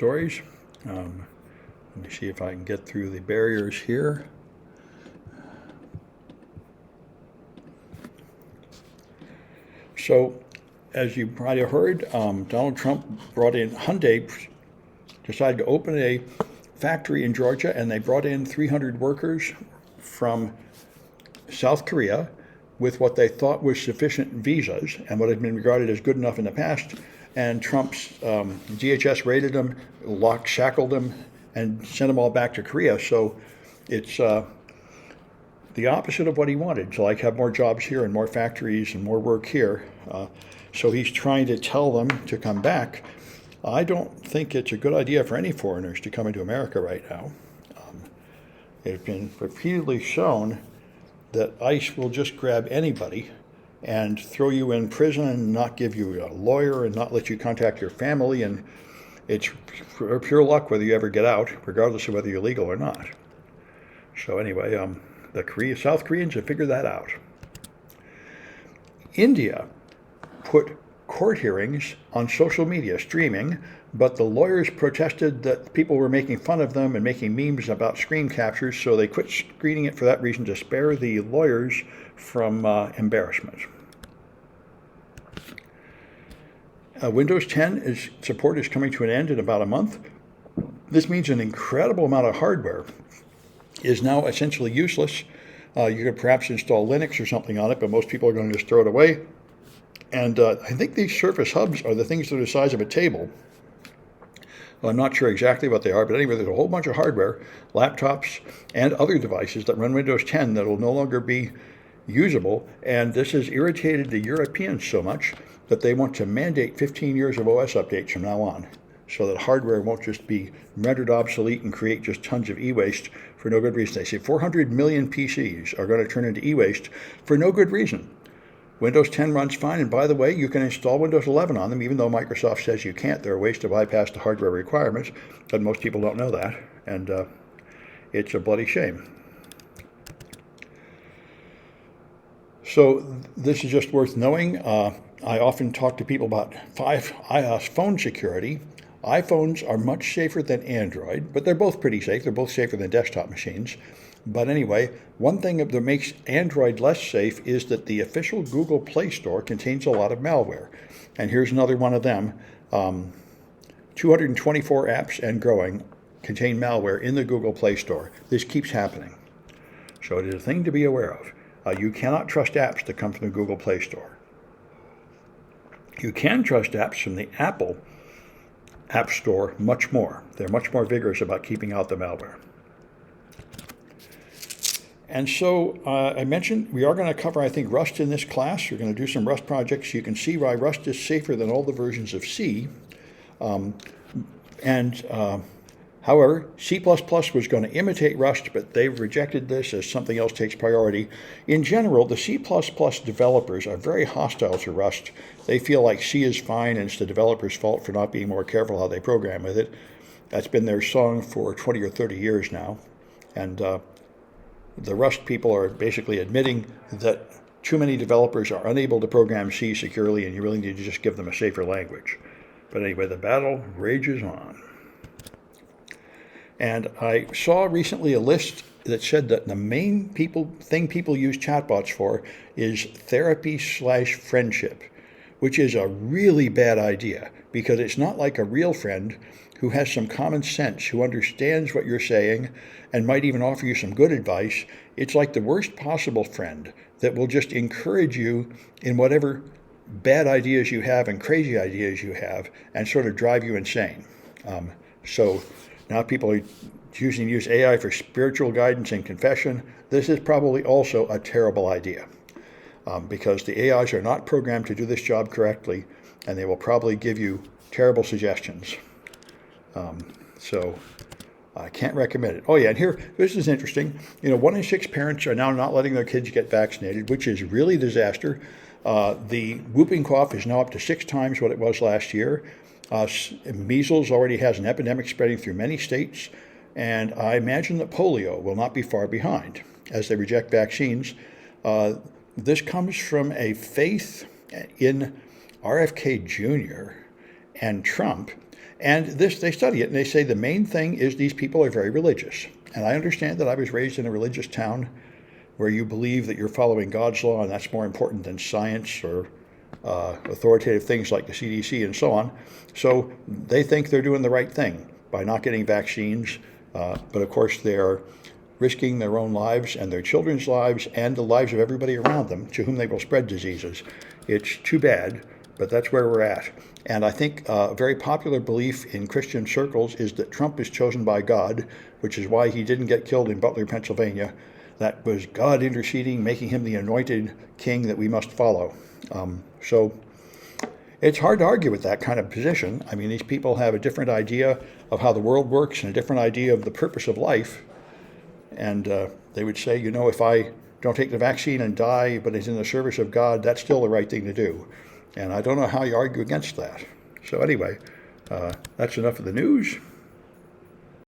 stories. Let me see if I can get through the barriers here. So, as you probably heard, Donald Trump brought in Hyundai, decided to open a factory in Georgia, and they brought in 300 workers from South Korea with what they thought was sufficient visas and what had been regarded as good enough in the past. And Trump's DHS raided them, shackled them, and sent them all back to Korea. So it's the opposite of what he wanted, to like have more jobs here and more factories and more work here. So he's trying to tell them to come back. I don't think it's a good idea for any foreigners to come into America right now. It's been repeatedly shown that ICE will just grab anybody and throw you in prison and not give you a lawyer and not let you contact your family. And it's pure luck whether you ever get out, regardless of whether you're legal or not. So anyway, the South Koreans have figured that out. India put court hearings on social media streaming, but the lawyers protested that people were making fun of them and making memes about screen captures, so they quit screening it for that reason, to spare the lawyers from embarrassment. Windows 10 support is coming to an end in about a month. This means an incredible amount of hardware is now essentially useless. You could perhaps install Linux or something on it, but most people are going to just throw it away. And I think these Surface Hubs are the things that are the size of a table. Well, I'm not sure exactly what they are, but anyway, there's a whole bunch of hardware, laptops, and other devices that run Windows 10 that will no longer be usable. And this has irritated the Europeans so much that they want to mandate 15 years of OS updates from now on, so that hardware won't just be rendered obsolete and create just tons of e-waste for no good reason. They say 400 million PCs are going to turn into e-waste for no good reason. Windows 10 runs fine, and by the way, you can install Windows 11 on them, even though Microsoft says you can't. There are ways to bypass the hardware requirements, but most people don't know that, and it's a bloody shame. So this is just worth knowing. I often talk to people about phone security. iPhones are much safer than Android, but they're both pretty safe. They're both safer than desktop machines. But anyway, one thing that makes Android less safe is that the official Google Play Store contains a lot of malware. And here's another one of them. 224 apps and growing contain malware in the Google Play Store. This keeps happening. So it is a thing to be aware of. You cannot trust apps that come from the Google Play Store. You can trust apps from the Apple App Store much more. They're much more vigorous about keeping out the malware. And so I mentioned we are going to cover, I think, Rust in this class. We're going to do some Rust projects. You can see why Rust is safer than all the versions of C. However, C++ was going to imitate Rust, but they've rejected this as something else takes priority. In general, the C++ developers are very hostile to Rust. They feel like C is fine and it's the developers' fault for not being more careful how they program with it. That's been their song for 20 or 30 years now. And the Rust people are basically admitting that too many developers are unable to program C securely, and you really need to just give them a safer language. But anyway, the battle rages on. And I saw recently a list that said that the main thing people use chatbots for is therapy/friendship, which is a really bad idea, because it's not like a real friend who has some common sense, who understands what you're saying and might even offer you some good advice. It's like the worst possible friend that will just encourage you in whatever bad ideas you have and crazy ideas you have and sort of drive you insane. So now people are choosing to use AI for spiritual guidance and confession. This is probably also a terrible idea, because the AIs are not programmed to do this job correctly, and they will probably give you terrible suggestions. So I can't recommend it. Oh yeah, and here, this is interesting. 1 in 6 parents are now not letting their kids get vaccinated, which is really a disaster. The whooping cough is now up to 6 times what it was last year. Measles already has an epidemic spreading through many states, and I imagine that polio will not be far behind as they reject vaccines. This comes from a faith in RFK Jr. and Trump, And they study it, and they say the main thing is these people are very religious. And I understand that I was raised in a religious town where you believe that you're following God's law, and that's more important than science or authoritative things like the CDC and so on. So they think they're doing the right thing by not getting vaccines. But of course, they're risking their own lives and their children's lives and the lives of everybody around them to whom they will spread diseases. It's too bad, but that's where we're at. And I think a very popular belief in Christian circles is that Trump is chosen by God, which is why he didn't get killed in Butler, Pennsylvania. That was God interceding, making him the anointed king that we must follow. So it's hard to argue with that kind of position. I mean, these people have a different idea of how the world works and a different idea of the purpose of life. And they would say, you know, if I don't take the vaccine and die, but it's in the service of God, that's still the right thing to do. And I don't know how you argue against that. So anyway, that's enough of the news.